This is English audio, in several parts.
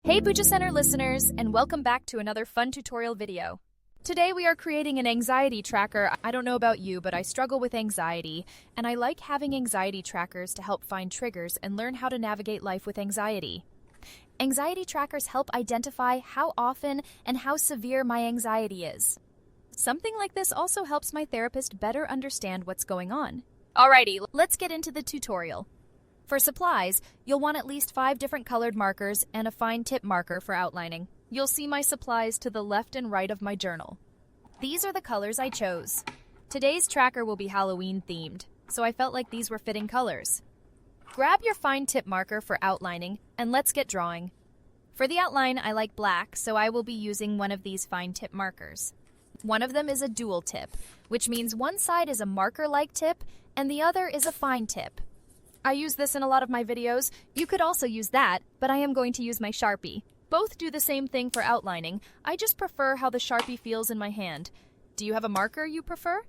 Hey Bujo Center listeners, and welcome back to another fun tutorial video. Today we are creating an anxiety tracker. I don't know about you, but I struggle with anxiety, and I like having anxiety trackers to help find triggers and learn how to navigate life with anxiety. Anxiety trackers help identify how often and how severe my anxiety is. Something like this also helps my therapist better understand what's going on. Alrighty, let's get into the tutorial. For supplies, you'll want at least 5 different colored markers and a fine tip marker for outlining. You'll see my supplies to the left and right of my journal. These are the colors I chose. Today's tracker will be Halloween themed, so I felt like these were fitting colors. Grab your fine tip marker for outlining, and let's get drawing. For the outline, I like black, so I will be using one of these fine tip markers. One of them is a dual tip, which means one side is a marker-like tip and the other is a fine tip. I use this in a lot of my videos. You could also use that, but I am going to use my Sharpie. Both do the same thing for outlining. I just prefer how the Sharpie feels in my hand. Do you have a marker you prefer?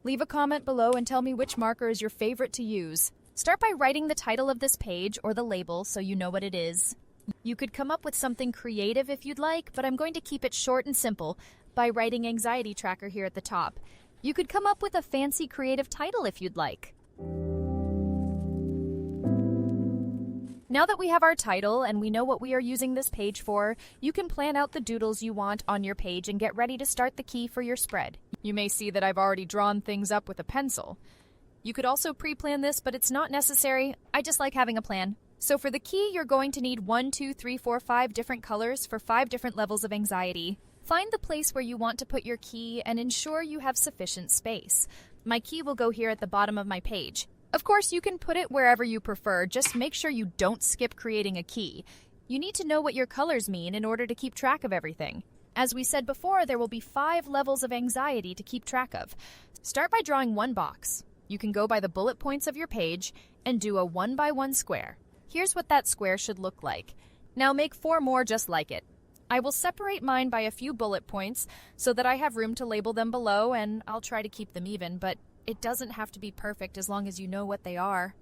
Leave a comment below and tell me which marker is your favorite to use. Start by writing the title of this page or the label so you know what it is. You could come up with something creative if you'd like, but I'm going to keep it short and simple by writing anxiety tracker here at the top. You could come up with a fancy creative title if you'd like. Now that we have our title and we know what we are using this page for, you can plan out the doodles you want on your page and get ready to start the key for your spread. You may see that I've already drawn things up with a pencil. You could also pre-plan this, but it's not necessary. I just like having a plan. So for the key, you're going to need 1, 2, 3, 4, 5 different colors for 5 different levels of anxiety. Find the place where you want to put your key and ensure you have sufficient space. My key will go here at the bottom of my page. Of course, you can put it wherever you prefer, just make sure you don't skip creating a key. You need to know what your colors mean in order to keep track of everything. As we said before, there will be 5 levels of anxiety to keep track of. Start by drawing one box. You can go by the bullet points of your page and do a 1x1 square. Here's what that square should look like. Now make 4 more just like it. I will separate mine by a few bullet points so that I have room to label them below, and I'll try to keep them even, but it doesn't have to be perfect as long as you know what they are.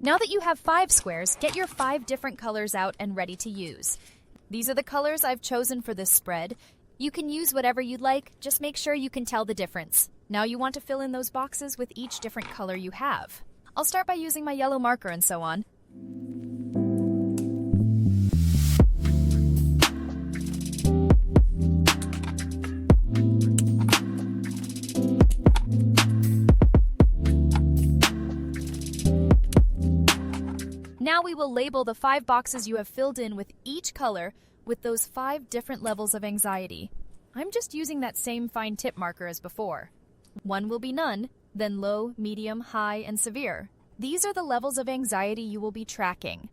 Now that you have 5 squares, get your 5 different colors out and ready to use. These are the colors I've chosen for this spread. You can use whatever you'd like, just make sure you can tell the difference. Now you want to fill in those boxes with each different color you have. I'll start by using my yellow marker and so on. Now we will label the 5 boxes you have filled in with each color with those 5 different levels of anxiety. I'm just using that same fine tip marker as before. One will be none, then low, medium, high, and severe. These are the levels of anxiety you will be tracking.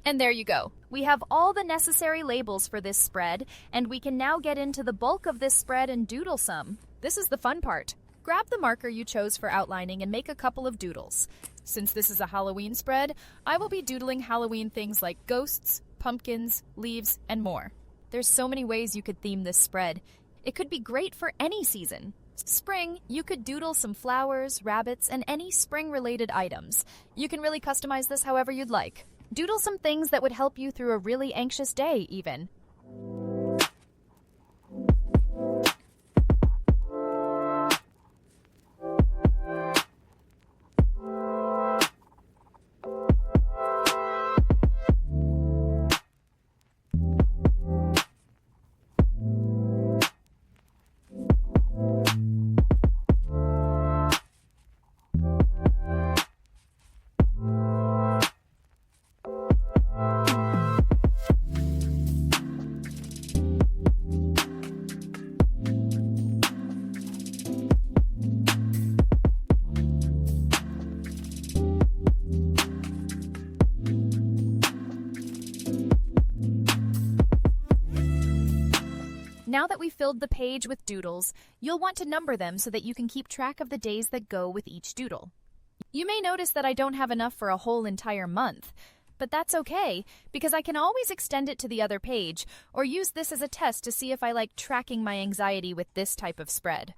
And there you go. We have all the necessary labels for this spread, and we can now get into the bulk of this spread and doodle some. This is the fun part. Grab the marker you chose for outlining and make a couple of doodles. Since this is a Halloween spread, I will be doodling Halloween things like ghosts, pumpkins, leaves, and more. There's so many ways you could theme this spread. It could be great for any season. Spring, you could doodle some flowers, rabbits, and any spring-related items. You can really customize this however you'd like. Doodle some things that would help you through a really anxious day, even. Now that we've filled the page with doodles, you'll want to number them so that you can keep track of the days that go with each doodle. You may notice that I don't have enough for a whole entire month. But that's okay, because I can always extend it to the other page, or use this as a test to see if I like tracking my anxiety with this type of spread.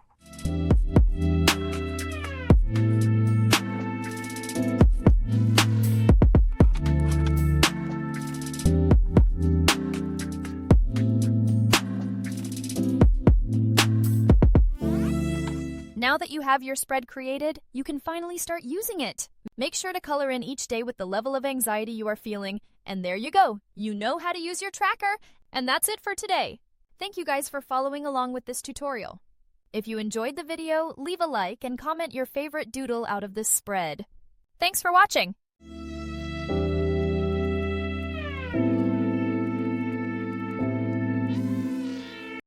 Now that you have your spread created, you can finally start using it. Make sure to color in each day with the level of anxiety you are feeling, and there you go. You know how to use your tracker, and that's it for today. Thank you guys for following along with this tutorial. If you enjoyed the video, leave a like and comment your favorite doodle out of this spread. Thanks for watching!